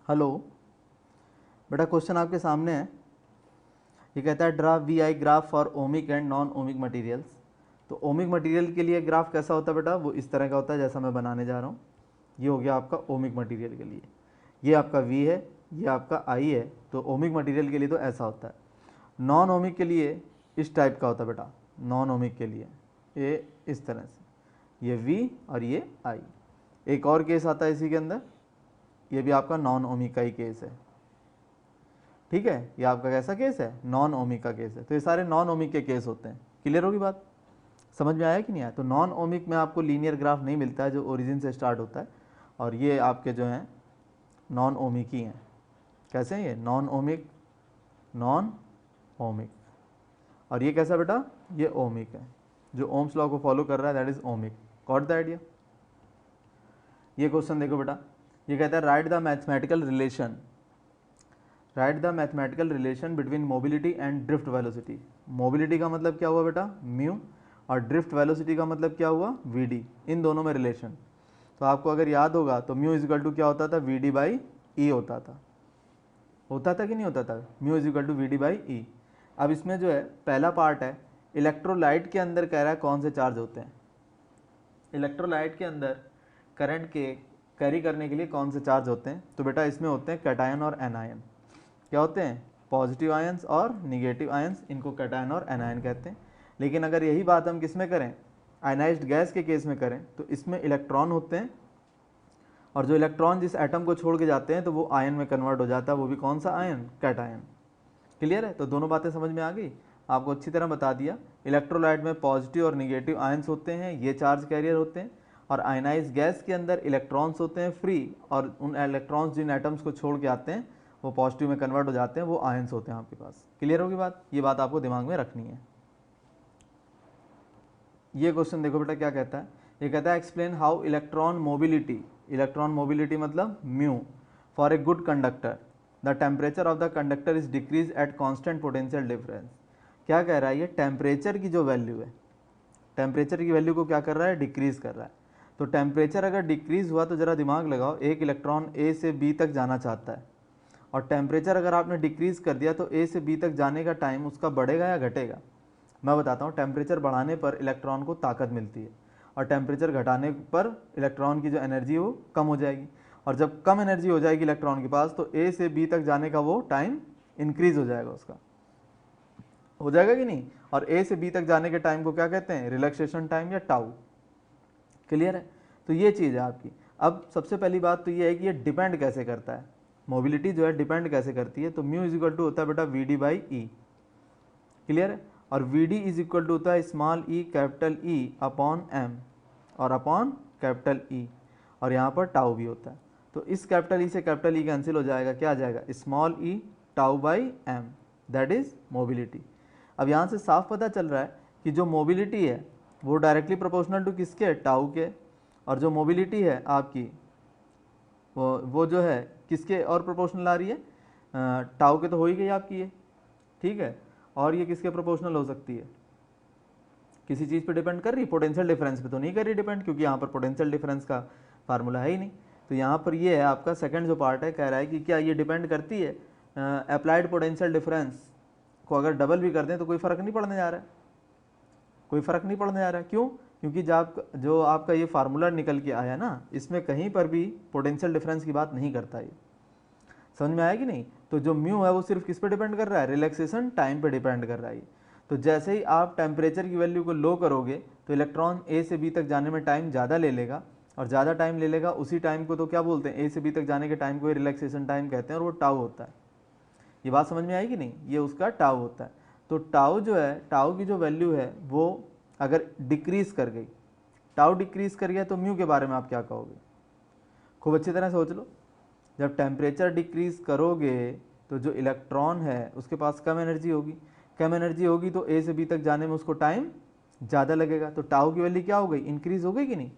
Hello बेटा, question आपके सामने है। ये कहता है draw V I graph for ohmic and non ohmic materials. तो ओमिक मटेरियल के लिए ग्राफ कैसा होता है बेटा? वो इस तरह का होता है जैसा मैं बनाने जा रहा हूँ। ये हो गया आपका ओमिक मटेरियल के लिए, ये आपका वी है, ये आपका आई है। तो ओमिक मटेरियल के लिए तो ऐसा होता है। नॉन ओमिक के लिए इस टाइप का होता है बेटा। नॉन ओमिक के लिए ये इस तरह से, ये वी और ये आई। एक और केस आता है इसी के अंदर, ये भी आपका नॉन ओमिक का ही केस है। ठीक है, ये आपका कैसा केस है? नॉन ओमिक का केस है। तो ये सारे नॉन ओमिक के केस होते हैं। क्लियर होगी बात? समझ में आया कि नहीं आया? तो नॉन ओमिक में आपको लीनियर ग्राफ नहीं मिलता है जो ओरिजिन से स्टार्ट होता है, और ये आपके जो हैं नॉन ओमिक ही हैं। कैसे हैं ये? Non ohmic, non ohmic. और ये कैसा बेटा? ये ओमिक है, जो ओम्स लॉ को फॉलो कर रहा है, that is ohmic. Got the idea? ये क्वेश्चन देखो बेटा, ये कहता है right the mathematical relation, right the mathematical relation between mobility and drift velocity. Mobility का मतलब क्या हुआ बेटा? म्यू, और ड्रिफ्ट वेलोसिटी का मतलब क्या हुआ? We D. इन दोनों में रिलेशन। तो आपको अगर याद होगा तो म्यू इजिकल टू क्या होता था? वी डी बाई ई होता था। होता था कि नहीं होता था? Mu is equal to V D by E. अब इसमें जो है पहला पार्ट है, इलेक्ट्रोलाइट के अंदर कह रहा है कौन से चार्ज होते हैं। इलेक्ट्रोलाइट के अंदर करंट के कैरी करने के लिए कौन से चार्ज होते हैं? तो बेटा इसमें होते हैं कैटायन और एनायन। क्या होते हैं? पॉजिटिव आयंस और निगेटिव आयंस, इनको कैटायन और एनायन कहते हैं। लेकिन अगर यही बात हम किस में करें? आयनाइज्ड गैस के केस में करें, तो इसमें इलेक्ट्रॉन होते हैं, और जो इलेक्ट्रॉन जिस एटम को छोड़ के जाते हैं तो वो आयन में कन्वर्ट हो जाता है। वो भी कौन सा आयन? कैटायन। क्लियर है? तो दोनों बातें समझ में आ गई? आपको अच्छी तरह बता दिया। इलेक्ट्रोलाइट में पॉजिटिव और निगेटिव आयंस होते हैं, ये चार्ज कैरियर होते हैं। और आयनाइज गैस के अंदर इलेक्ट्रॉन्स होते हैं फ्री, और उन इलेक्ट्रॉन्स जिन एटम्स को छोड़ के आते हैं वो पॉजिटिव में कन्वर्ट हो जाते हैं, वो आयंस होते हैं आपके पास। क्लियर होगी बात? ये बात आपको दिमाग में रखनी है। ये क्वेश्चन देखो बेटा क्या कहता है। ये कहता है explain how electron mobility, electron mobility मतलब mu, for a good conductor the temperature of the conductor is decrease at constant potential difference. क्या कह रहा है ये? टेम्परेचर की जो वैल्यू है, टेम्परेचर की वैल्यू को क्या कर रहा है? डिक्रीज कर रहा है। तो टेम्परेचर अगर डिक्रीज हुआ तो जरा दिमाग लगाओ, एक इलेक्ट्रॉन ए से बी तक जाना चाहता है, और टेम्परेचर अगर आपने डिक्रीज कर दिया तो ए से बी तक जाने का टाइम उसका बढ़ेगा या घटेगा? मैं बताता हूँ। टेम्परेचर बढ़ाने पर इलेक्ट्रॉन को ताकत मिलती है, और टेम्परेचर घटाने पर इलेक्ट्रॉन की जो एनर्जी वो कम हो जाएगी। और जब कम एनर्जी हो जाएगी इलेक्ट्रॉन के पास, तो ए से बी तक जाने का वो टाइम इंक्रीज हो जाएगा, उसका हो जाएगा कि नहीं? और ए से बी तक जाने के टाइम को क्या कहते हैं? रिलैक्सेशन टाइम या टाउ। क्लियर है? तो ये चीज़ है आपकी। अब सबसे पहली बात तो ये है कि ये डिपेंड कैसे करता है, मोबिलिटी जो है डिपेंड कैसे करती है। तो म्यू इज इक्वल टू होता है बेटा V D by E. Clear है? और V D is equal to होता है small e capital E upon m, और अपॉन कैपिटल ई, और यहाँ पर टाउ भी होता है। तो इस कैपिटल ई से कैपिटल ई कैंसिल हो जाएगा, क्या आ जाएगा? Small e tau by m, that is mobility. अब यहाँ से साफ पता चल रहा है कि जो मोबिलिटी है वो डायरेक्टली प्रोपोर्शनल टू किसके? टाउ के। और जो मोबिलिटी है आपकी वो जो है किसके और प्रोपोर्शनल आ रही है? टाउ के तो हो ही गई आपकी ये, ठीक है। और ये किसके प्रोपोर्शनल हो सकती है? किसी चीज़ पे डिपेंड कर रही है? पोटेंशियल डिफरेंस पे तो नहीं कर रही डिपेंड, क्योंकि यहाँ पर पोटेंशियल डिफरेंस का फार्मूला है ही नहीं। तो यहाँ पर ये है आपका सेकंड जो पार्ट है, कह रहा है कि क्या ये डिपेंड करती है अप्लाइड पोटेंशियल डिफरेंस को अगर डबल भी कर दें तो कोई फ़र्क नहीं पड़ने जा रहा है, कोई फ़र्क नहीं पड़ने जा रहा है। क्यों? क्योंकि जो आपका ये फार्मूला निकल के आया ना, इसमें कहीं पर भी पोटेंशियल डिफरेंस की बात नहीं करता ये। समझ में आया कि नहीं? तो जो म्यू है वो सिर्फ किस पे डिपेंड कर रहा है? रिलैक्सेशन टाइम पे डिपेंड कर रहा है। तो जैसे ही आप टेम्परेचर की वैल्यू को लो करोगे तो इलेक्ट्रॉन ए से बी तक जाने में टाइम ज़्यादा ले लेगा, और ज़्यादा टाइम ले लेगा, उसी टाइम को तो क्या बोलते हैं? ए से बी तक जाने के टाइम को रिलैक्सेशन टाइम कहते हैं, और वो टाउ होता है। ये बात समझ में आई कि नहीं? ये उसका टाउ होता है। तो टाउ जो है, टाउ की जो वैल्यू है वो अगर डिक्रीज कर गई, टाउ डिक्रीज कर गया, तो म्यू के बारे में आप क्या कहोगे? खूब अच्छी तरह सोच लो। जब टेम्परेचर डिक्रीज करोगे तो जो इलेक्ट्रॉन है उसके पास कम एनर्जी होगी, कम एनर्जी होगी तो ए से बी तक जाने में उसको टाइम ज़्यादा लगेगा। तो टाउ की वैल्यू क्या हो गई? इंक्रीज हो गई कि नहीं?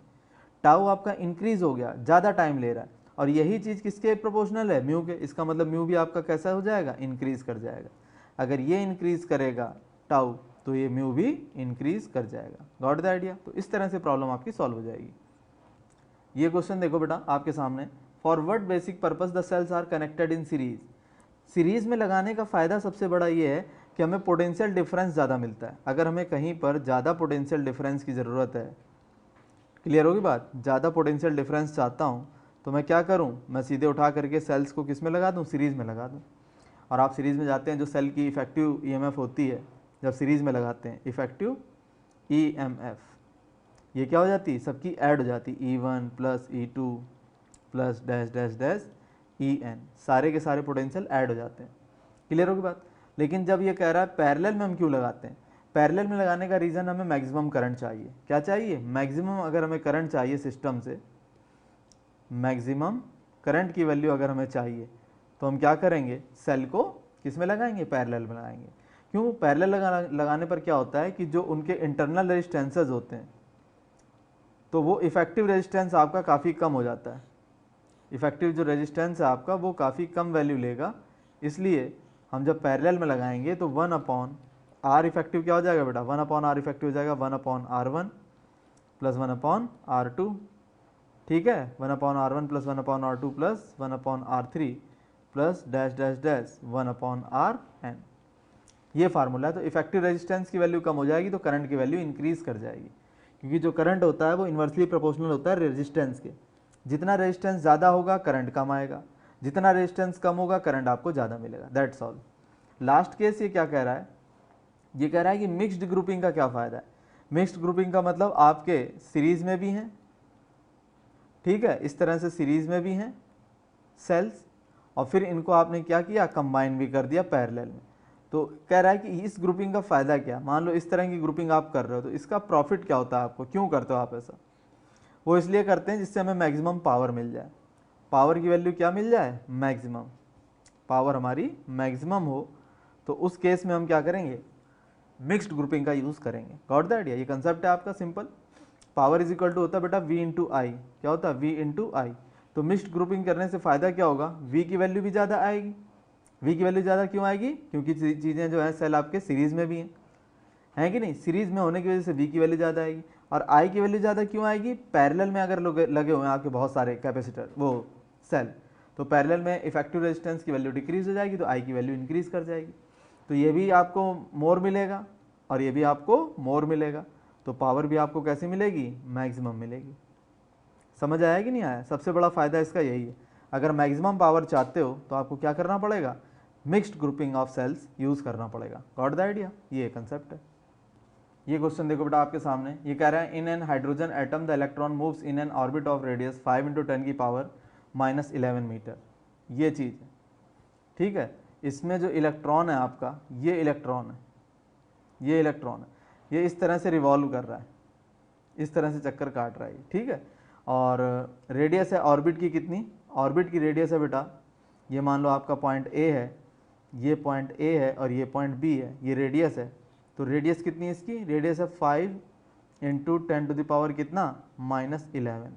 टाउ आपका इंक्रीज हो गया, ज़्यादा टाइम ले रहा है, और यही चीज़ किसके प्रोपोर्शनल है? म्यू के। इसका मतलब म्यू भी आपका कैसा हो जाएगा? इंक्रीज कर जाएगा। अगर ये इंक्रीज करेगा टाउ, तो ये म्यू भी इंक्रीज कर जाएगा। Got the idea? तो इस तरह से प्रॉब्लम आपकी सॉल्व हो जाएगी। ये क्वेश्चन देखो बेटा आपके सामने, for what basic purpose the cells are connected in series. Series में लगाने का फ़ायदा सबसे बड़ा ये है कि हमें पोटेंशियल डिफरेंस ज़्यादा मिलता है। अगर हमें कहीं पर ज़्यादा पोटेंशियल डिफरेंस की ज़रूरत है, क्लियर होगी बात, ज़्यादा पोटेंशियल डिफरेंस चाहता हूँ तो मैं क्या करूँ, मैं सीधे उठा करके सेल्स को किस में लगा दूँ, सीरीज़ में लगा दूँ। और आप सीरीज़ में जाते हैं, जो सेल की इफेक्टिव ईएमएफ होती है जब सीरीज़ में लगाते हैं, इफेक्टिव ईएमएफ, ये क्या हो जाती है, सबकी ऐड हो जाती है, E1 plus E2 plus dash dash dash EN, सारे के सारे पोटेंशियल ऐड हो जाते हैं। क्लियर होगी बात। लेकिन जब ये कह रहा है पैरेलल में हम क्यों लगाते हैं, पैरेलल में लगाने का रीज़न हमें मैक्सिमम करंट चाहिए। क्या चाहिए, मैक्सिमम अगर हमें करंट चाहिए सिस्टम से, मैक्सिमम करंट की वैल्यू अगर हमें चाहिए तो हम क्या करेंगे, सेल को किस में लगाएंगे, पैरेलल में लगाएंगे। क्यों, पैरेलल लगाने पर क्या होता है कि जो उनके इंटरनल रेजिस्टेंसेज होते हैं तो वो इफेक्टिव रेजिस्टेंस आपका काफ़ी कम हो जाता है। इफेक्टिव जो रेजिस्टेंस है आपका वो काफ़ी कम वैल्यू लेगा, इसलिए हम जब पैरेलल में लगाएंगे तो 1/R इफेक्टिव क्या हो जाएगा बेटा, 1/R इफेक्टिव हो जाएगा 1/R1 प्लस 1/R2, ठीक है, 1/R1 plus 1/R2 plus 1/R3 plus dash dash dash 1/Rn। ये फार्मूला है। तो इफेक्टिव रेजिस्टेंस की वैल्यू कम हो जाएगी तो करंट की वैल्यू इंक्रीज कर जाएगी, क्योंकि जो करंट होता है वो इन्वर्सली प्रोपोर्शनल होता है रेजिस्टेंस के। जितना रेजिस्टेंस ज़्यादा होगा करंट कम आएगा, जितना रेजिस्टेंस कम होगा करंट आपको ज़्यादा मिलेगा, दैट्स ऑल। लास्ट केस ये क्या कह रहा है, ये कह रहा है कि मिक्स्ड ग्रुपिंग का क्या फ़ायदा है। मिक्स्ड ग्रुपिंग का मतलब आपके सीरीज़ में भी हैं, ठीक है, इस तरह से सीरीज़ में भी हैं सेल्स, और फिर इनको आपने क्या किया, कंबाइन भी कर दिया पैरेलल में। तो कह रहा है कि इस ग्रुपिंग का फ़ायदा क्या, मान लो इस तरह की ग्रुपिंग आप कर रहे हो तो इसका प्रॉफिट क्या होता है आपको, क्यों करते हो आप ऐसा। वो इसलिए करते हैं जिससे हमें मैक्सिमम पावर मिल जाए। पावर की वैल्यू क्या मिल जाए, मैक्सिमम पावर हमारी मैक्सिमम हो, तो उस केस में हम क्या करेंगे, मिक्स्ड ग्रुपिंग का यूज़ करेंगे। Got the idea. ये कंसेप्ट है आपका simple. Power is equal to होता है बेटा V इंटू आई, क्या होता है, V इंटू आई। तो मिक्स्ड ग्रुपिंग करने से फ़ायदा क्या होगा, V की वैल्यू भी ज़्यादा आएगी। V की वैल्यू ज़्यादा क्यों आएगी, क्योंकि चीज़ें जो है सेल आपके सीरीज़ में भी हैं कि नहीं, सीरीज़ में होने की वजह से V की वैल्यू ज़्यादा आएगी। और I की वैल्यू ज़्यादा क्यों आएगी, पैरेलल में अगर लगे हुए हैं आपके बहुत सारे कैपेसिटर वो सेल, तो पैरेलल में इफेक्टिव रेजिस्टेंस की वैल्यू डिक्रीज हो जाएगी तो I की वैल्यू इंक्रीज कर जाएगी। तो ये भी आपको मोर मिलेगा और ये भी आपको मोर मिलेगा, तो पावर भी आपको कैसे मिलेगी, मैक्सिमम मिलेगी। समझ आया कि नहीं आया, सबसे बड़ा फ़ायदा इसका यही है। अगर मैक्सिमम पावर चाहते हो तो आपको क्या करना पड़ेगा, mixed grouping of sales use करना पड़ेगा। गॉट द आइडिया, ये कंसेप्ट है। ये क्वेश्चन देखो बेटा आपके सामने, ये कह रहा है in an hydrogen atom the electron moves in an orbit of radius 5 × 10 की पावर -11 मीटर। ये चीज़ है, ठीक है। इसमें जो इलेक्ट्रॉन है आपका, ये इलेक्ट्रॉन है, ये इलेक्ट्रॉन है, ये इस तरह से रिवॉल्व कर रहा है, इस तरह से चक्कर काट रहा है, ठीक है। और रेडियस है ऑर्बिट की कितनी, ऑर्बिट की रेडियस है बेटा, ये मान लो आपका पॉइंट A है, ये पॉइंट A है और ये पॉइंट B है, ये रेडियस है। तो रेडियस कितनी है इसकी, रेडियस है 5 × 10⁻⁻, कितना, -11।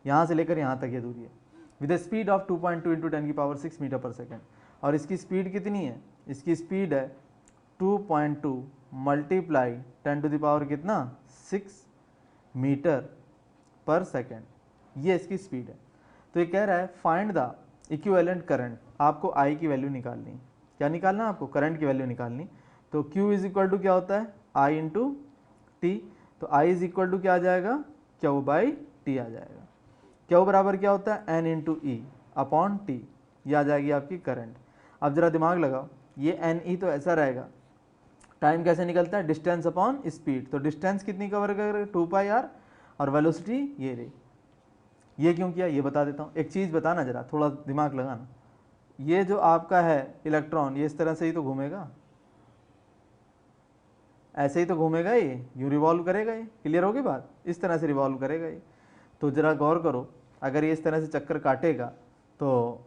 यहाँ से लेकर यहाँ तक ये दूरी है, with the speed of 2.2 × 10⁶ metre per second. और इसकी स्पीड कितनी है, इसकी स्पीड है 2.2 × 10⁻⁶ कितना, 6 मीटर पर सेकेंड, ये इसकी स्पीड है। तो ये कह रहा है फाइंड द इक्विवेलेंट करंट, आपको I की वैल्यू निकालनी, क्या निकालना है आपको, करंट की वैल्यू निकालनी। तो Q इज इक्वल टू क्या होता है, I इंटू टी। तो I इज इक्वल टू क्या आ जाएगा, Q/T आ जाएगा। Q बराबर क्या होता है, N इंटू ई अपॉन टी, ये आ जाएगी आपकी करंट। अब जरा दिमाग लगाओ, ये NE तो ऐसा रहेगा, टाइम कैसे निकलता है, डिस्टेंस अपॉन स्पीड। तो डिस्टेंस कितनी कवर करेगा, 2πr, और वेलोसिटी ये रही। ये क्यों किया ये बता देता हूँ। एक चीज़ बताना जरा, थोड़ा दिमाग लगाना, ये जो आपका है इलेक्ट्रॉन, ये इस तरह से ही तो घूमेगा, ऐसे ही तो घूमेगा, ये यूँ रिवॉल्व करेगा, ये क्लियर होगी बात, इस तरह से रिवॉल्व करेगा ये। तो ज़रा गौर करो, अगर ये इस तरह से चक्कर काटेगा तो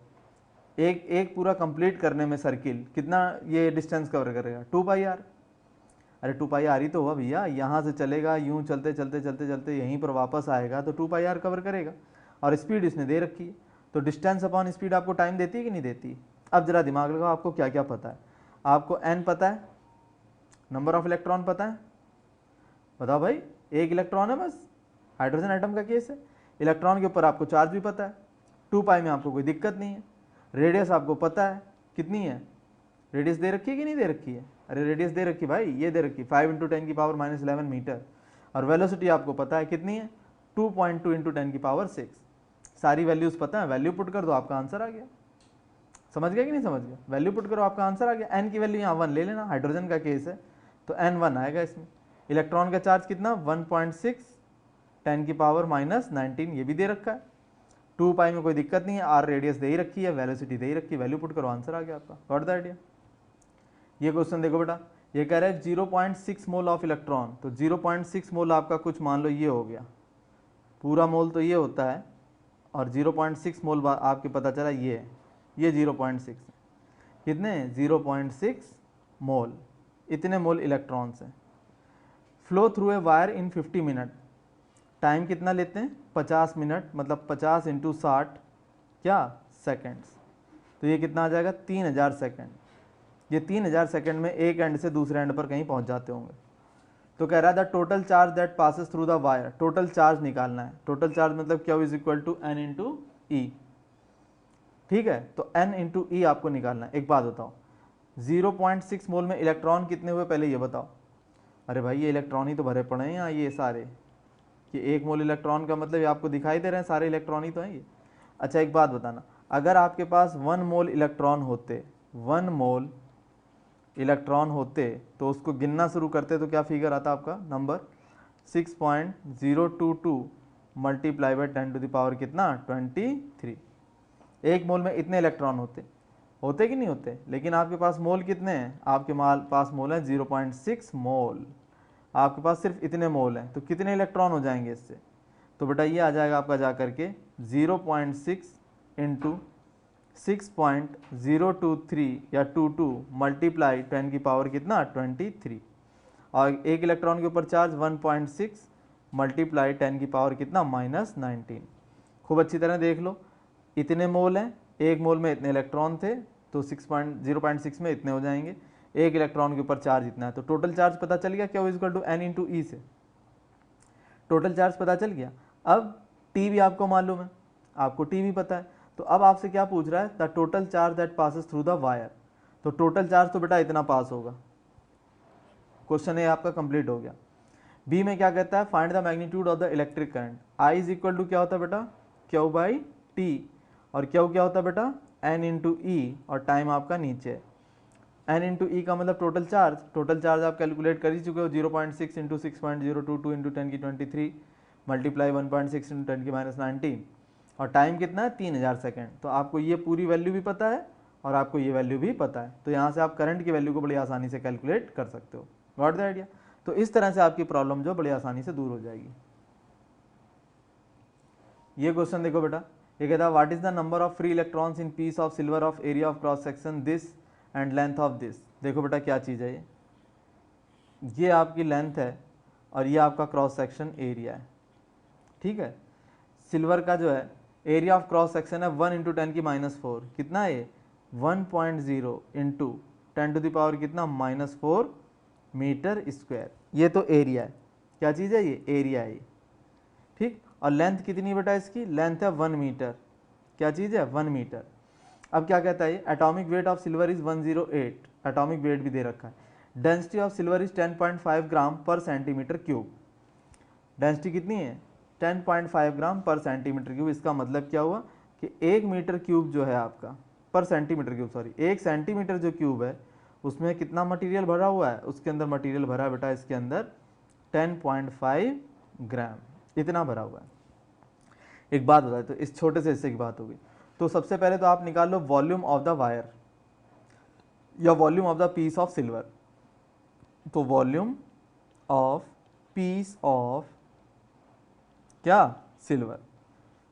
एक पूरा कंप्लीट करने में सर्किल कितना ये डिस्टेंस कवर करेगा, 2πr। अरे 2πr ही तो हुआ भैया, यहाँ से चलेगा यूँ चलते चलते चलते चलते यहीं पर वापस आएगा तो 2πr कवर करेगा, और स्पीड इसने दे रखी है। तो डिस्टेंस अपॉन स्पीड आपको टाइम देती है कि नहीं देती। अब जरा दिमाग लगाओ, आपको क्या क्या पता है, आपको n पता है, नंबर ऑफ इलेक्ट्रॉन पता है, बताओ भाई, एक इलेक्ट्रॉन है बस, हाइड्रोजन एटम का केस है। इलेक्ट्रॉन के ऊपर आपको चार्ज भी पता है, 2 पाई में आपको कोई दिक्कत नहीं है। रेडियस आपको पता है कितनी है, रेडियस दे रखी है कि नहीं दे रखी है, अरे रेडियस दे रखी भाई, ये दे रखी 5 × 10⁻11 मीटर। और वेलोसिटी आपको पता है कितनी है, 2.2 × 10⁻6। सारी वैल्यूज पता है, वैल्यू पुट कर दो आपका आंसर आ गया। समझ गया कि नहीं समझ गया, वैल्यू पुट करो आपका आंसर आ गया। एन की वैल्यू यहाँ 1 ले लेना, हाइड्रोजन का केस है तो एन 1 आएगा इसमें। इलेक्ट्रॉन का चार्ज कितना 1.6 10⁻19 ये भी दे रखा है। 2 पाई में कोई दिक्कत नहीं है, आर रेडियस दे ही रखी है, वेलोसिटी दे ही रखी है, वैल्यू पुट करो आंसर आ गया आपका। Got the idea. ये क्वेश्चन देखो बेटा, ये कह रहा है 0.6 मोल ऑफ इलेक्ट्रॉन, तो 0.6 मोल आपका कुछ मान लो ये हो गया, पूरा मोल तो ये होता है और 0.6 मोल आपके पता चला ये है, ये 0.6 कितने 0.6 मोल, इतने मोल इलेक्ट्रॉन्स हैं। Flow through a wire in 50 minute, time कितना लेते हैं 50 मिनट, मतलब 50 × 60 क्या सेकंड्स, तो ये कितना आ जाएगा 3000 सेकंड। ये 3000 सेकंड में एक एंड से दूसरे एंड पर कहीं पहुंच जाते होंगे। तो कह रहा है the total charge that passes through the wire, total charge निकालना है। टोटल चार्ज मतलब Q = N × E, ठीक है, तो N × E आपको निकालना है। एक बात बताओ, 0.6 मोल में इलेक्ट्रॉन कितने हुए पहले ये बताओ। अरे भाई ये इलेक्ट्रॉन ही तो भरे पड़े हैं यहाँ, ये सारे, कि 1 मोल इलेक्ट्रॉन का मतलब ये आपको दिखाई दे रहे हैं, सारे इलेक्ट्रॉन ही तो हैं ये। अच्छा एक बात बताना, अगर आपके पास 1 मोल इलेक्ट्रॉन होते, 1 मोल इलेक्ट्रॉन होते तो उसको गिनना शुरू करते तो क्या फिगर आता आपका नंबर 6.022 मल्टीप्लाई बाई 10⁻, कितना 23। 1 मोल में इतने इलेक्ट्रॉन होते कि नहीं होते, लेकिन आपके पास मोल कितने हैं, आपके पास मोल है 0.6 मोल, आपके पास सिर्फ इतने मोल हैं, तो कितने इलेक्ट्रॉन हो जाएंगे इससे, तो बेटा ये आ जाएगा आपका जा करके 0.6 × 6.023 या 22 मल्टीप्लाई 10⁻, कितना 23, और एक इलेक्ट्रॉन के ऊपर चार्ज 1.6 मल्टीप्लाई 10⁻, कितना -19। खूब अच्छी तरह देख लो, इतने मोल हैं, 1 मोल में इतने इलेक्ट्रॉन थे, तो 0.6 में इतने हो जाएंगे, एक इलेक्ट्रॉन के ऊपर चार्ज इतना है, तो टोटल चार्ज पता चल गया Q = N × E से, टोटल चार्ज पता चल गया। अब T भी आपको मालूम है, आपको T भी पता है, तो अब आपसे क्या पूछ रहा है, the total charge that passes through the wire, तो टोटल चार्ज तो बेटा इतना पास होगा। क्वेश्चन ए आपका कंप्लीट हो गया। बी में क्या कहता है, find the magnitude of the electric current. I = क्या होता है बेटा Q/T, और Q क्या होता है बेटा N × E, और टाइम आपका नीचे है। N × E का मतलब टोटल चार्ज, टोटल चार्ज आप कैलकुलेट कर ही चुके हो, 0.6 × 6.022 × 10⁻23 मल्टीप्लाई 1.6 × 10⁻19, और टाइम कितना है 3000 सेकेंड। तो आपको ये पूरी वैल्यू भी पता है और आपको ये वैल्यू भी पता है, तो यहाँ से आप करंट की वैल्यू को बड़ी आसानी से कैलकुलेट कर सकते हो। Got the idea. तो इस तरह से आपकी प्रॉब्लम जो बड़ी आसानी से दूर हो जाएगी। ये क्वेश्चन देखो बेटा, ये कहता है what is the number of free electrons in peace of silver of area of cross section this and length of this. देखो बेटा क्या चीज़ है ये आपकी लेंथ है और ये आपका क्रॉस सेक्शन एरिया है, ठीक है। सिल्वर का जो है एरिया ऑफ क्रॉस सेक्शन है 1 × 10⁻⁴, कितना है 1.0 × 10⁻, कितना -4 मीटर स्क्वायर। ये तो एरिया है, क्या चीज़ है ये एरिया है, ठीक। और लेंथ कितनी बेटा इसकी, लेंथ है 1 मीटर, क्या चीज़ है 1 मीटर। अब क्या कहता है, atomic weight of silver is 108, atomic weight भी दे रखा है। डेंसिटी ऑफ सिल्वर इज 10.5 ग्राम पर सेंटीमीटर क्यूब, डेंसिटी कितनी है 10.5 ग्राम पर सेंटीमीटर क्यूब। इसका मतलब क्या हुआ कि 1 मीटर क्यूब जो है आपका पर सेंटीमीटर क्यूब, सॉरी 1 सेंटीमीटर जो क्यूब है उसमें कितना मटेरियल भरा हुआ है, उसके अंदर मटेरियल भरा है बेटा इसके अंदर 10.5 ग्राम, इतना भरा हुआ है। एक बात बताए तो इस छोटे से हिस्से की बात होगी, तो सबसे पहले तो आप निकाल लो वॉल्यूम ऑफ द वायर या volume of the piece of silver. तो वॉल्यूम ऑफ पीस ऑफ क्या सिल्वर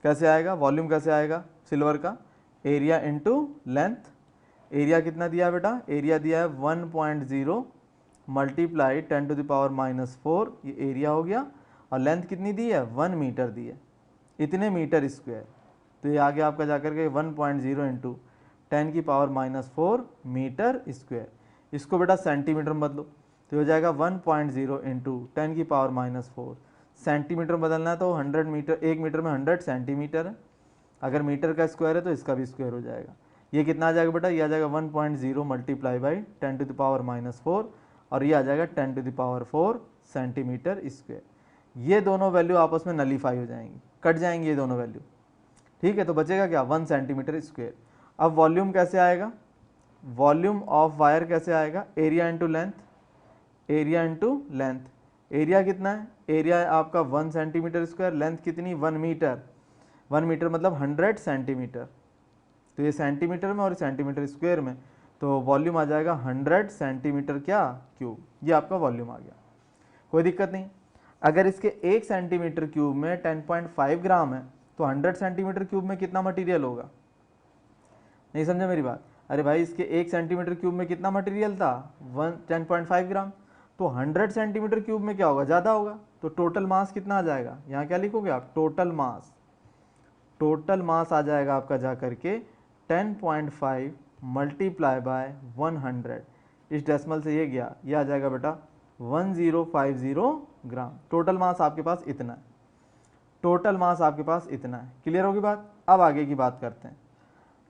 कैसे आएगा, वॉल्यूम कैसे आएगा सिल्वर का, एरिया इनटू लेंथ। एरिया कितना दिया है बेटा, एरिया दिया है 1.0 मल्टीप्लाई 10⁻⁻4, ये एरिया हो गया। और लेंथ कितनी दी है 1 मीटर दी है, इतने मीटर स्क्वायर। तो ये आगे आपका जाकर के 1.0 × 10⁻⁻4 मीटर स्क्वायर। इसको बेटा सेंटीमीटर में बदलो तो हो जाएगा 1.0 × 10⁻⁻4। सेंटीमीटर बदलना है तो 100 मीटर, 1 मीटर में 100 सेंटीमीटर है। अगर मीटर का स्क्वायर है तो इसका भी स्क्वायर हो जाएगा। ये कितना आ जाएगा बेटा, ये आ जाएगा 1.0 मल्टीप्लाई बाई 10⁻⁻4 और ये आ जाएगा 10⁻4 सेंटीमीटर स्क्वायर। ये दोनों वैल्यू आपस में नलीफाई हो जाएंगी, कट जाएंगी ये दोनों वैल्यू, ठीक है। तो बचेगा क्या, 1 सेंटीमीटर स्क्वायर। अब वॉल्यूम कैसे आएगा, वॉल्यूम ऑफ वायर कैसे आएगा, area into length, area into length. Area कितना है, एरिया है आपका 1 सेंटीमीटर स्क्वायर, लेंथ कितनी 1 मीटर, 1 मीटर मतलब 100 सेंटीमीटर, तो ये सेंटीमीटर में और सेंटीमीटर स्क्वायर में, तो वॉल्यूम आ जाएगा 100 सेंटीमीटर क्या क्यूब, ये आपका वॉल्यूम आ गया। कोई दिक्कत नहीं। अगर इसके 1 सेंटीमीटर क्यूब में 10.5 ग्राम है तो 100 सेंटीमीटर क्यूब में कितना मटेरियल होगा, नहीं समझे मेरी बात। अरे भाई इसके 1 सेंटीमीटर क्यूब में कितना मटेरियल था 10.5 ग्राम, तो 100 सेंटीमीटर क्यूब में क्या होगा, ज़्यादा होगा, तो टोटल मास कितना आ जाएगा, यहाँ क्या लिखोगे आप, टोटल मास, टोटल मास आ जाएगा आपका जा करके 10.5 मल्टीप्लाई बाय 100, इस डेसिमल से ये गया, ये आ जाएगा बेटा 1050 ग्राम। टोटल मास आपके पास इतना है, टोटल मास आपके पास इतना है। क्लियर होगी बात। अब आगे की बात करते हैं।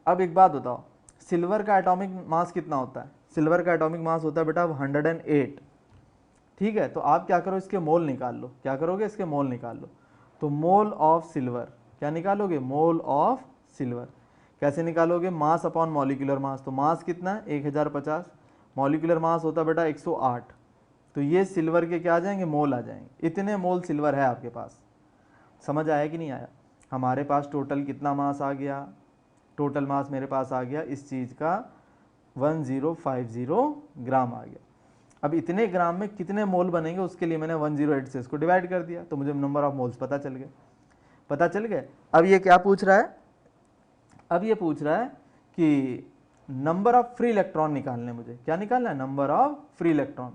अब एक बात बताओ, सिल्वर का एटॉमिक मास कितना होता है, सिल्वर का एटॉमिक मास होता है बेटा 108, ठीक है। तो आप क्या करो, इसके मोल निकाल लो, क्या करोगे, इसके मोल निकाल लो। तो मोल ऑफ सिल्वर क्या निकालोगे, मोल ऑफ सिल्वर कैसे निकालोगे, मास अपॉन मॉलिक्यूलर मास। तो मास कितना है 1050, मॉलिक्यूलर मास होता है बेटा 108, तो ये सिल्वर के क्या आ जाएंगे, मोल आ जाएंगे। इतने मोल सिल्वर है आपके पास। समझ आया कि नहीं आया। हमारे पास टोटल कितना मास आ गया, टोटल मास मेरे पास आ गया इस चीज़ का 1050 ग्राम आ गया। अब इतने ग्राम में कितने मोल बनेंगे उसके लिए मैंने 108 से इसको डिवाइड कर दिया, तो मुझे नंबर ऑफ मोल्स पता चल गए, पता चल गए। अब ये क्या पूछ रहा है, अब ये पूछ रहा है कि नंबर ऑफ फ्री इलेक्ट्रॉन निकालने, मुझे क्या निकालना है, नंबर ऑफ फ्री इलेक्ट्रॉन।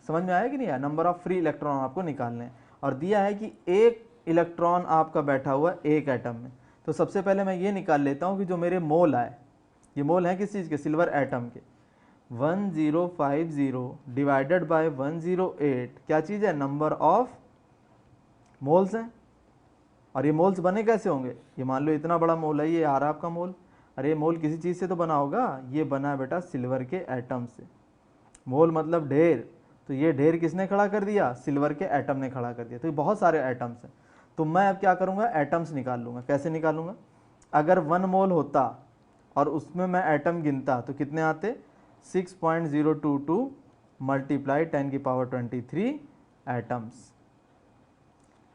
समझ में आया कि नहीं आया, नंबर ऑफ फ्री इलेक्ट्रॉन आपको निकालने हैं और दिया है कि एक इलेक्ट्रॉन आपका बैठा हुआ एक एटम में। तो सबसे पहले मैं ये निकाल लेता हूँ कि जो मेरे मोल आए, ये मोल हैं किस चीज़ के, सिल्वर एटम के। 1050 डिवाइडेड बाय 108 क्या चीज़ है, नंबर ऑफ मोल्स हैं। और ये मोल्स बने कैसे होंगे, ये मान लो इतना बड़ा मोल है, ये आ रहा है आपका मोल, अरे ये मोल किसी चीज़ से तो बना होगा, ये बना है बेटा सिल्वर के एटम से। मोल मतलब ढेर, तो ये ढेर किसने खड़ा कर दिया, सिल्वर के एटम ने खड़ा कर दिया। तो ये बहुत सारे एटम्स हैं, तो मैं अब क्या करूँगा, एटम्स निकाल लूँगा। कैसे निकालूंगा, अगर 1 मोल होता और उसमें मैं एटम गिनता तो कितने आते, 6.022 मल्टीप्लाई 10⁻23 एटम्स,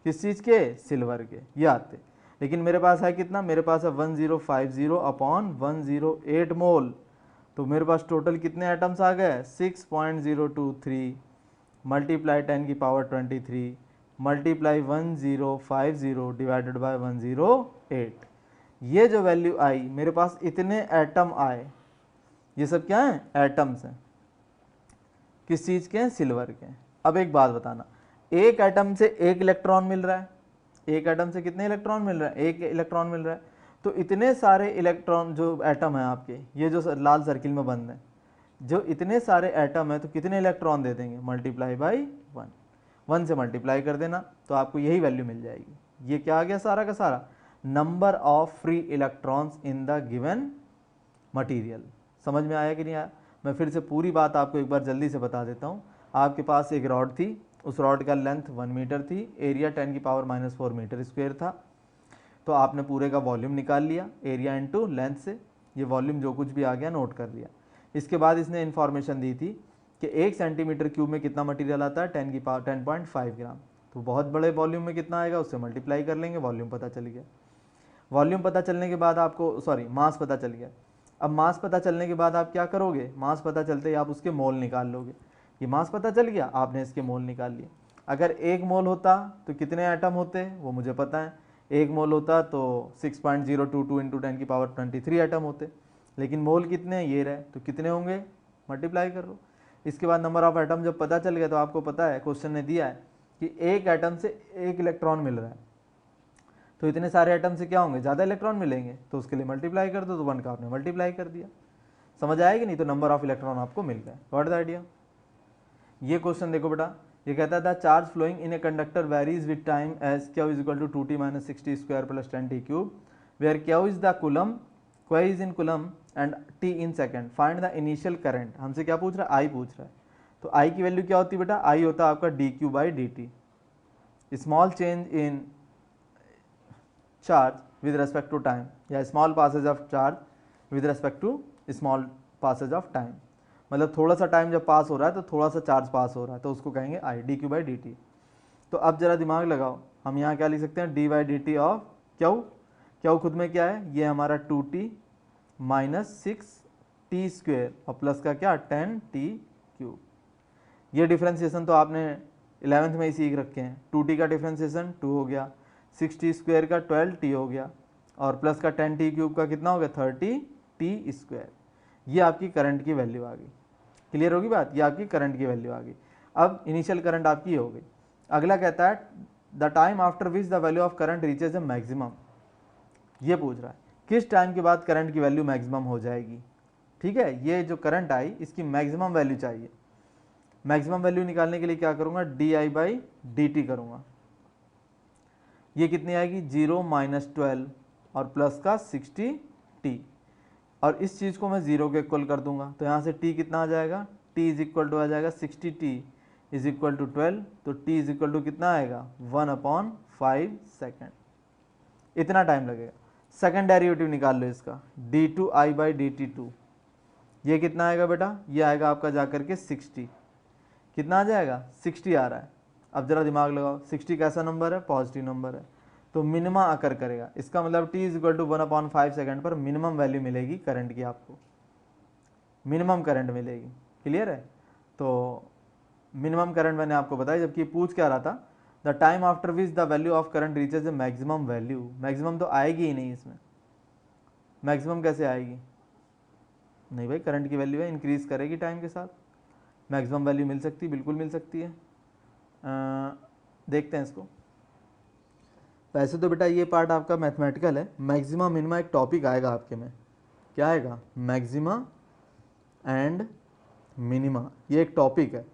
किस चीज़ के, सिल्वर के, ये आते। लेकिन मेरे पास है कितना, मेरे पास है 1050 अपॉन 108 मोल, तो मेरे पास टोटल कितने एटम्स आ गए, 6.023 मल्टीप्लाई 10⁻23 मल्टीप्लाई 1050 डिवाइडेड बाय 108। ये जो वैल्यू आई मेरे पास, इतने एटम आए, ये सब क्या हैं, एटम्स हैं, किस चीज़ के हैं, सिल्वर के। अब एक बात बताना, एक एटम से एक इलेक्ट्रॉन मिल रहा है, एक एटम से कितने इलेक्ट्रॉन मिल रहा है, एक इलेक्ट्रॉन मिल रहा है, तो इतने सारे इलेक्ट्रॉन जो एटम हैं आपके, ये जो लाल सर्किल में बंद है, जो इतने सारे एटम है तो कितने इलेक्ट्रॉन दे देंगे, मल्टीप्लाई बाई 1 से मल्टीप्लाई कर देना तो आपको यही वैल्यू मिल जाएगी। ये क्या आ गया सारा का सारा, number of free electrons in the given material. समझ में आया कि नहीं आया। मैं फिर से पूरी बात आपको एक बार जल्दी से बता देता हूँ। आपके पास एक रॉड थी, उस रॉड का लेंथ 1 मीटर थी, एरिया 10⁻⁻4 मीटर स्क्वायर था। तो आपने पूरे का वॉल्यूम निकाल लिया एरिया इंटू लेंथ से, ये वॉल्यूम जो कुछ भी आ गया नोट कर लिया। इसके बाद इसने इन्फॉर्मेशन दी थी कि 1 सेंटीमीटर क्यूब में कितना मटेरियल आता है, 10.5 ग्राम। तो बहुत बड़े वॉल्यूम में कितना आएगा उससे मल्टीप्लाई कर लेंगे, वॉल्यूम पता चल गया। वॉल्यूम पता चलने के बाद आपको मास पता चल गया। अब मास पता चलने के बाद आप क्या करोगे, मास पता चलते ही आप उसके मोल निकाल लोगे। ये मास पता चल गया, आपने इसके मोल निकाल लिए। अगर 1 मोल होता तो कितने एटम होते वो मुझे पता है, 1 मोल होता तो 6.022 इंटू 10⁻23 एटम होते। लेकिन मोल कितने हैं, ये रहे, तो कितने होंगे, मल्टीप्लाई कर लो। इसके बाद नंबर ऑफ एटम जब पता चल गया तो आपको पता है क्वेश्चन ने दिया है कि एक एटम से एक इलेक्ट्रॉन मिल रहा है, तो इतने सारे एटम से क्या होंगे, ज़्यादा इलेक्ट्रॉन मिलेंगे, तो उसके लिए मल्टीप्लाई कर दो, तो 1 का आपने मल्टीप्लाई कर दिया। समझ आएगी नहीं, तो नंबर ऑफ इलेक्ट्रॉन आपको मिल गया। What the idea. ये क्वेश्चन देखो बेटा, ये कहता था charge flowing in a conductor varies with time as Q is equal to 2t - 60 square plus 10t cube where Q is the coulomb, Q is in coulomb and t in second, find the initial current. हमसे क्या पूछ रहा है, आई पूछ रहा है। तो आई की वैल्यू क्या होती है बेटा, आई होता है आपका D Q by D T. Small change in charge with respect to time, या small passage of charge with respect to small passage of time, मतलब थोड़ा सा टाइम जब पास हो रहा है तो थोड़ा सा चार्ज पास हो रहा है, तो उसको कहेंगे I, D Q by D T. तो अब जरा दिमाग लगाओ, हम यहाँ क्या लिख सकते हैं, D by D T of Q. Q खुद में क्या है, ये हमारा 2t माइनस 6t स्क्वेयर और प्लस का क्या 10t क्यूब। ये डिफ्रेंसिएशन तो आपने 11th में ही सीख रखे हैं। 2t का डिफ्रेंसिएशन 2 हो गया, 6t स्क्वेयर का 12t हो गया और प्लस का 10t क्यूब का कितना हो गया 30t स्क्वेयर। ये आपकी करंट की वैल्यू आ गई। क्लियर होगी बात, ये आपकी करंट की वैल्यू आ गई। अब इनिशियल करंट आपकी ये हो गई। अगला कहता है the time after which the value of current reaches A maximum. ये पूछ रहा है किस टाइम के बाद करंट की वैल्यू मैक्सिमम हो जाएगी। ठीक है, ये जो करंट आई इसकी मैक्सिमम वैल्यू चाहिए। मैक्सिमम वैल्यू निकालने के लिए क्या करूंगा, D I by D T करूंगा। ये कितनी आएगी, 0 माइनस 12 और प्लस का 60t, और इस चीज़ को मैं 0 के इक्वल कर दूंगा। तो यहाँ से t कितना आ जाएगा, t इज इक्वल टू आ जाएगा 60t इज इक्वल टू 12, तो t इज इक्वल टू कितना आएगा 1/5 सेकेंड। इतना टाइम लगेगा। सेकेंड डेरिवेटिव निकाल लो इसका, d2i बाई dt2। ये कितना आएगा बेटा, ये आएगा आपका जाकर के 60। कितना आ जाएगा, 60 आ रहा है। अब जरा दिमाग लगाओ, 60 कैसा नंबर है, पॉजिटिव नंबर है, तो मिनिमा आकर करेगा। इसका मतलब t is equal to 1/5 second पर मिनिमम वैल्यू मिलेगी करंट की, आपको मिनिमम करंट मिलेगी। क्लियर है, तो मिनिमम करंट मैंने आपको बताया, जबकि पूछ क्या रहा था, the time after which the value of current reaches A maximum value. Maximum तो आएगी ही नहीं इसमें, मैक्सिमम कैसे आएगी, नहीं भाई, करंट की वैल्यू है, इंक्रीज करेगी टाइम के साथ, मैक्सिमम वैल्यू मिल सकती है, बिल्कुल मिल सकती है। देखते हैं इसको। वैसे तो बेटा ये पार्ट आपका मैथमेटिकल है, मैक्सिमा मिनिमा एक टॉपिक आएगा आपके में, क्या आएगा, मैक्सिमा एंड मिनिमा, ये एक टॉपिक है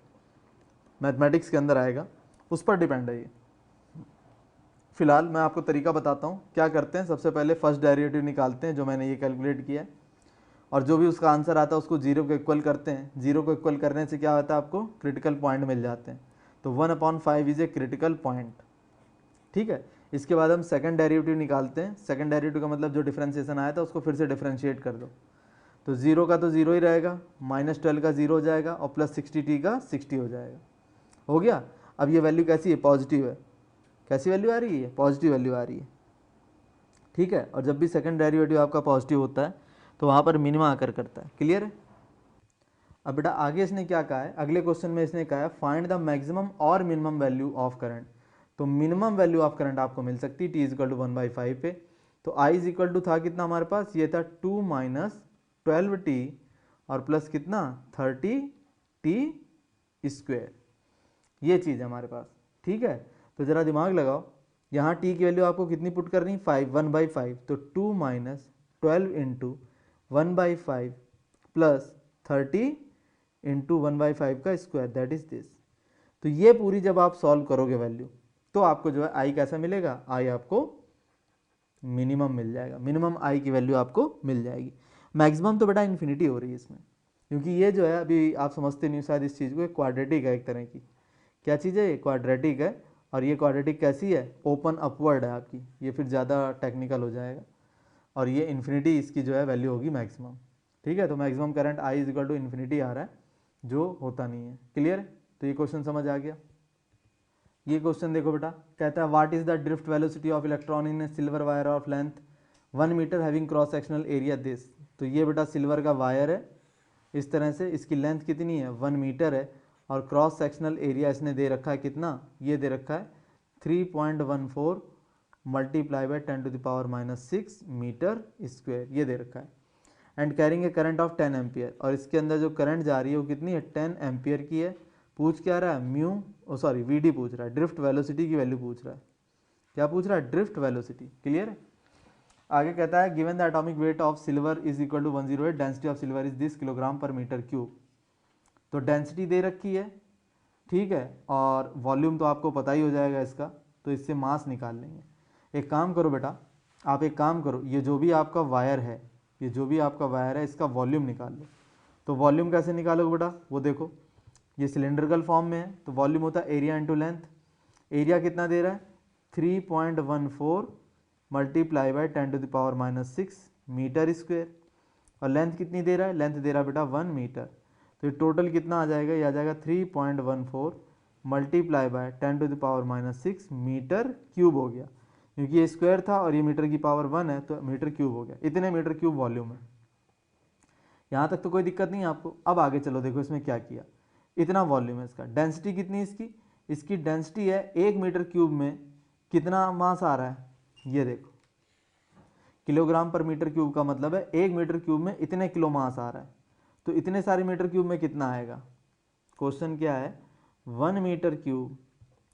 मैथमेटिक्स के अंदर आएगा, उस पर डिपेंड है ये। फिलहाल मैं आपको तरीका बताता हूँ क्या करते हैं। सबसे पहले फर्स्ट डेरिवेटिव निकालते हैं जो मैंने ये कैलकुलेट किया है, और जो भी उसका आंसर आता है उसको 0 को इक्वल करते हैं। 0 को इक्वल करने से क्या होता है, आपको क्रिटिकल पॉइंट मिल जाते हैं। तो 1/5 इज ए क्रिटिकल पॉइंट। ठीक है, इसके बाद हम सेकंड डेरिवेटिव निकालते हैं। सेकंड डेरिवेटिव का मतलब जो डिफरेंशिएशन आया था उसको फिर से डिफरेंशिएट कर दो। तो 0 का तो 0 ही रहेगा, -12 का 0 हो जाएगा और प्लस 60t का 60 हो जाएगा। हो गया। अब ये वैल्यू कैसी है, पॉजिटिव है। कैसी वैल्यू आ रही है, पॉजिटिव वैल्यू आ रही है। ठीक है, और जब भी सेकंड डेरिवेटिव आपका पॉजिटिव होता है तो वहाँ पर मिनिमा आकर करता है। क्लियर है। अब बेटा आगे इसने क्या कहा है, अगले क्वेश्चन में इसने कहा है फाइंड द मैक्सिमम और मिनिमम वैल्यू ऑफ करंट। तो मिनिमम वैल्यू ऑफ करंट आपको मिल सकती है t इज इक्वल टू 1/5 पे। तो i इज इक्वल टू था कितना हमारे पास, ये था 2 माइनस 12t और प्लस कितना 30t स्क्वेयर, ये चीज़ है हमारे पास। ठीक है, तो ज़रा दिमाग लगाओ, यहाँ t की वैल्यू आपको कितनी पुट करनी, 5, 1/5, तो 2 माइनस 12 इंटू 1/5 प्लस 30 इंटू 1/5 का स्क्वायर, दैट इज दिस। तो ये पूरी जब आप सॉल्व करोगे वैल्यू तो आपको जो है आई कैसा मिलेगा, आई आपको मिनिमम मिल जाएगा। मिनिमम आई की वैल्यू आपको मिल जाएगी। मैक्सिमम तो बेटा इन्फिनिटी हो रही है इसमें, क्योंकि ये जो है अभी आप समझते नहीं शायद इस चीज़ को, एक क्वाड्रेटिक है एक तरह की। क्या चीज़ है ये, क्वाड्रेटिक है। और ये क्वाड्रेटिक कैसी है, ओपन अपवर्ड है आपकी, ये फिर ज़्यादा टेक्निकल हो जाएगा। और ये इन्फिनिटी इसकी जो है वैल्यू होगी मैक्सिमम। ठीक है, तो maximum current I is equal to infinity आ रहा है, जो होता नहीं है। क्लियर है, तो ये क्वेश्चन समझ आ गया। ये क्वेश्चन देखो बेटा, कहता है what is the drift velocity of electron in a silver wire of length 1 metre having cross sectional area this. तो ये बेटा सिल्वर का वायर है इस तरह से, इसकी लेंथ कितनी है 1 मीटर है, और क्रॉस सेक्शनल एरिया इसने दे रखा है कितना, ये दे रखा है 3.14 मल्टीप्लाई बाय 10⁻⁻6 मीटर स्क्वायर, ये दे रखा है। And carrying a current of 10 ampere, और इसके अंदर जो करंट जा रही है वो कितनी है 10 एम्पियर की है। पूछ क्या रहा है, वीडी पूछ रहा है, ड्रिफ्ट वेलोसिटी की वैल्यू पूछ रहा है। क्या पूछ रहा है, ड्रिफ्ट वेलोसिटी। क्लियर है। आगे कहता है given the atomic weight of silver is equal to 108, density of silver is this kilogram per metre cube. तो डेंसिटी दे रखी है, ठीक है, और वॉल्यूम तो आपको पता ही हो जाएगा इसका, तो इससे मास निकाल लेंगे। एक काम करो बेटा, आप एक काम करो, ये जो भी आपका वायर है, ये जो भी आपका वायर है इसका वॉल्यूम निकाल लो। तो वॉल्यूम कैसे निकालोगे बेटा, वो देखो, ये सिलेंड्रिकल फॉर्म में है तो वॉल्यूम होता है एरिया इंटू लेंथ। एरिया कितना दे रहा है 3.14 मल्टीप्लाई बाय 10⁻⁻6 मीटर स्क्वायर। और लेंथ कितनी दे रहा है, लेंथ दे रहा है बेटा 1 मीटर। तो ये टोटल कितना आ जाएगा, ये आ जाएगा 3.14 मल्टीप्लाई बाय 10⁻⁻6 मीटर क्यूब हो गया, क्योंकि ये स्क्वायर था और ये मीटर की पावर 1 है तो मीटर क्यूब हो गया। इतने मीटर क्यूब वॉल्यूम है। यहाँ तक तो कोई दिक्कत नहीं है आपको। अब आगे चलो, देखो इसमें क्या किया, इतना वॉल्यूम है इसका। डेंसिटी कितनी है इसकी, इसकी डेंसिटी है 1 मीटर क्यूब में कितना मास आ रहा है, ये देखो, किलोग्राम पर मीटर क्यूब का मतलब है 1 मीटर क्यूब में इतने किलो मास आ रहा है। तो इतने सारे मीटर क्यूब में कितना आएगा, क्वेश्चन क्या है, 1 metre cube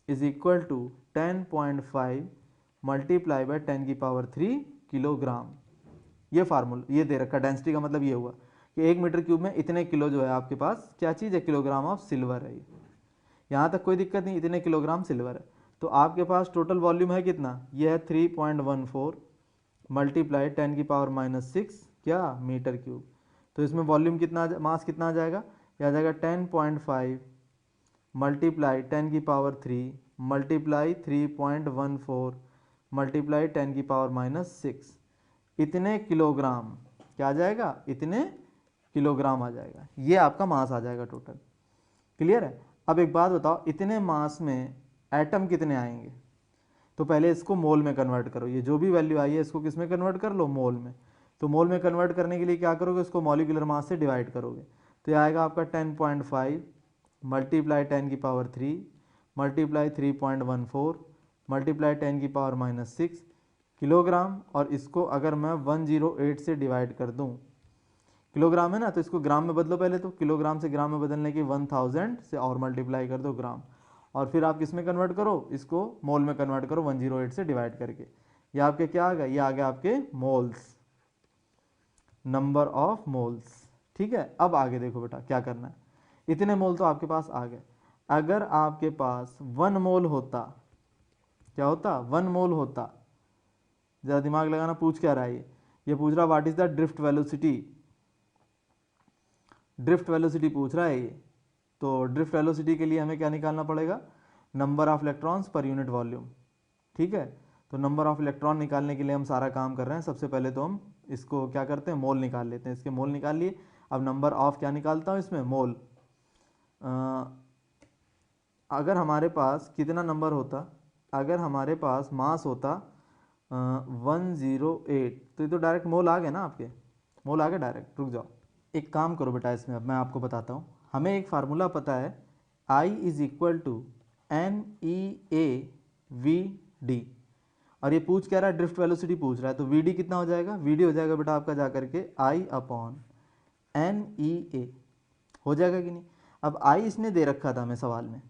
is equal to 10.5 multiply by 10⁻³ kilogram. ये फार्मूला ये दे रखा, डेंसिटी का मतलब ये हुआ कि 1 मीटर क्यूब में इतने किलो जो है आपके पास क्या चीज़ है, किलोग्राम ऑफ सिल्वर है। यहाँ तक कोई दिक्कत नहीं, इतने किलोग्राम सिल्वर है। तो आपके पास टोटल वॉल्यूम है कितना, ये है 3.14 मल्टीप्लाई 10⁻⁻6 क्या मीटर क्यूब। तो इसमें वॉल्यूम कितना मास कितना आ जाएगा, यह आ जाएगा 10.5 मल्टीप्लाई 10⁻³ मल्टीप्लाई 3.14 मल्टीप्लाई 10⁻⁻6 इतने किलोग्राम क्या आ जाएगा, इतने किलोग्राम आ जाएगा। ये आपका मास आ जाएगा टोटल। क्लियर है। अब एक बात बताओ, इतने मास में एटम कितने आएंगे, तो पहले इसको मोल में कन्वर्ट करो। ये जो भी वैल्यू आई है इसको किस में कन्वर्ट कर लो, मोल में। तो मोल में कन्वर्ट करने के लिए क्या करोगे, इसको मॉलिक्यूलर मास से डिवाइड करोगे। तो ये आएगा आपका 10.5 मल्टीप्लाई 10⁻³ मल्टीप्लाई 3.14 मल्टीप्लाई 10⁻⁻6 किलोग्राम। और इसको अगर मैं 108 से डिवाइड कर दूं, किलोग्राम है ना, तो इसको ग्राम में बदलो पहले। तो किलोग्राम से ग्राम में बदलने की 1000 से और मल्टीप्लाई कर दो ग्राम, और फिर आप किस में कन्वर्ट करो, इसको मोल में कन्वर्ट करो 108 से डिवाइड करके। ये आपके क्या आ गया, ये आ गया आपके मोल्स, नंबर ऑफ मोल्स। ठीक है। अब आगे देखो बेटा क्या करना है, इतने मोल तो आपके पास आ गए। अगर आपके पास 1 मोल होता, क्या होता, 1 मोल होता, ज़रा दिमाग लगाना, पूछ क्या रहा है ये पूछ रहा what is the drift velocity, drift velocity पूछ रहा है ये। तो ड्रिफ्ट वेलोसिटी के लिए हमें क्या निकालना पड़ेगा, number of electrons per unit volume. ठीक है। तो नंबर ऑफ इलेक्ट्रॉन निकालने के लिए हम सारा काम कर रहे हैं। सबसे पहले तो हम इसको क्या करते हैं, मोल निकाल लेते हैं। इसके मोल निकाल लिए। अब नंबर ऑफ क्या निकालता हूँ इसमें, मोल। अगर हमारे पास कितना नंबर होता, अगर हमारे पास मास होता 108, तो ये तो डायरेक्ट मोल आ गए ना आपके, मोल आ गए डायरेक्ट। रुक जाओ, एक काम करो बेटा, इसमें अब मैं आपको बताता हूँ। हमें एक फार्मूला पता है, I is equal to NEAVD, और ये पूछ क्या रहा है, ड्रिफ्ट वेलोसिटी पूछ रहा है। तो VD कितना हो जाएगा, VD हो जाएगा बेटा आपका जा करके I/NEA, हो जाएगा कि नहीं। अब I इसने दे रखा था हमें सवाल में,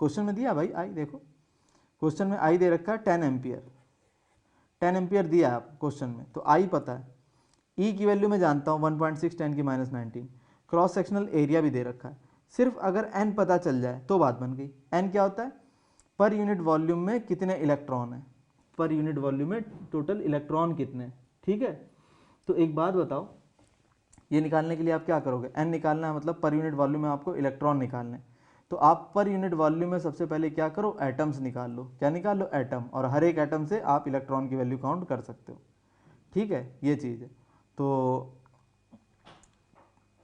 क्वेश्चन में दिया भाई I, देखो क्वेश्चन में I दे रखा है 10 एम्पियर, 10 एम्पियर दिया है आप क्वेश्चन में। तो I पता है, E की वैल्यू मैं जानता हूँ 1.6 10⁻⁹, क्रॉस सेक्शनल एरिया भी दे रखा है। सिर्फ अगर N पता चल जाए तो बात बन गई। N क्या होता है, पर यूनिट वॉल्यूम में कितने इलेक्ट्रॉन है, पर यूनिट वॉल्यूम में टोटल इलेक्ट्रॉन कितने। ठीक है। तो एक बात बताओ, ये निकालने के लिए आप क्या करोगे, N निकालना है मतलब पर यूनिट वॉल्यूम में आपको इलेक्ट्रॉन निकालने। तो आप पर यूनिट वॉल्यूम में सबसे पहले क्या करो, एटम्स निकाल लो। क्या निकाल लो, एटम। और हर एक एटम से आप इलेक्ट्रॉन की वैल्यू काउंट कर सकते हो। ठीक है, ये चीज़ है। तो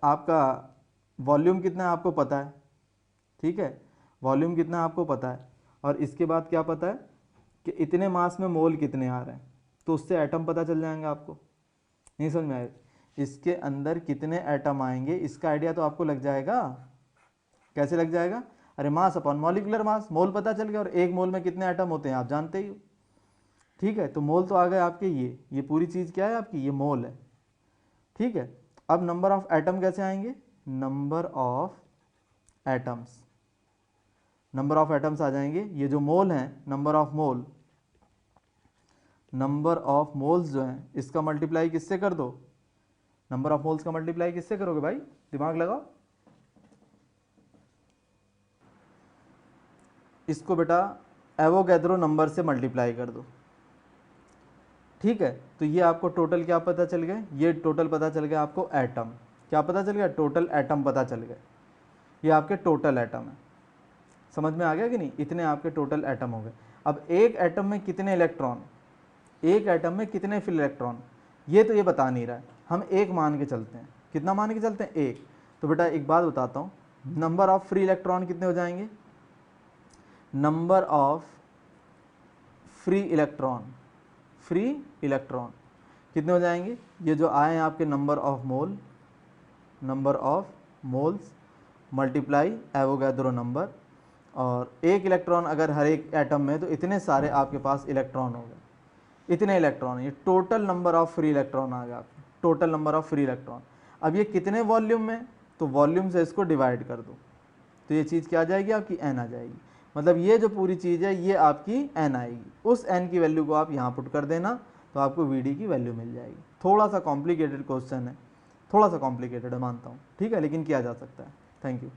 आपका वॉल्यूम कितना है आपको पता है, ठीक है, वॉल्यूम कितना है आपको पता है। और इसके बाद क्या पता है कि इतने मास में मोल कितने आ रहे हैं, तो उससे एटम पता चल जाएंगे आपको। नहीं समझ में आए, इसके अंदर कितने एटम आएंगे इसका आइडिया तो आपको लग जाएगा। कैसे लग जाएगा, अरे मास अपॉन मॉलिक्यूलर मास, मोल पता चल गया, और एक मोल में कितने एटम होते हैं आप जानते ही हो। ठीक है। तो मोल तो आ गए आपके, ये पूरी चीज़ क्या है आपकी, ये मोल है। ठीक है। अब नंबर ऑफ एटम कैसे आएंगे, number of atoms, number of atoms आ जाएंगे। ये जो मोल हैं, number of mole, number of moles जो हैं इसका मल्टीप्लाई किससे कर दो, नंबर ऑफ मोल्स का मल्टीप्लाई किससे करोगे भाई, दिमाग लगाओ। इसको बेटा एवोगैड्रो नंबर से मल्टीप्लाई कर दो। ठीक है, तो ये आपको टोटल क्या पता चल गया, ये टोटल पता चल गया आपको एटम, क्या पता चल गया, टोटल एटम पता चल गए, ये आपके टोटल एटम है। समझ में आ गया कि नहीं, इतने आपके टोटल एटम हो गए। अब एक एटम में कितने इलेक्ट्रॉन, एक एटम में कितने फिर इलेक्ट्रॉन, ये तो ये बता नहीं रहा है, हम एक मान के चलते हैं। कितना मान के चलते हैं, एक। तो बेटा एक बात बताता हूँ, नंबर ऑफ फ्री इलेक्ट्रॉन कितने हो जाएंगे, number of free electron, free electron कितने हो जाएंगे, ये जो आए हैं आपके number of mole, number of moles multiply Avogadro number, और एक इलेक्ट्रॉन अगर हर एक एटम में, तो इतने सारे आपके पास इलेक्ट्रॉन हो गए, इतने इलेक्ट्रॉन, ये total number of free electron आ गया आपके, total number of free electron. अब ये कितने वॉल्यूम में, तो वॉल्यूम से इसको डिवाइड कर दो, तो ये चीज़ क्या आ जाएगी आपकी, एन आ जाएगी। मतलब ये जो पूरी चीज़ है ये आपकी एन आएगी, उस एन की वैल्यू को आप यहाँ पुट कर देना, तो आपको वी डी की वैल्यू मिल जाएगी। थोड़ा सा कॉम्प्लिकेटेड क्वेश्चन है, थोड़ा सा कॉम्प्लिकेटेड है मानता हूँ, ठीक है, लेकिन किया जा सकता है। Thank you.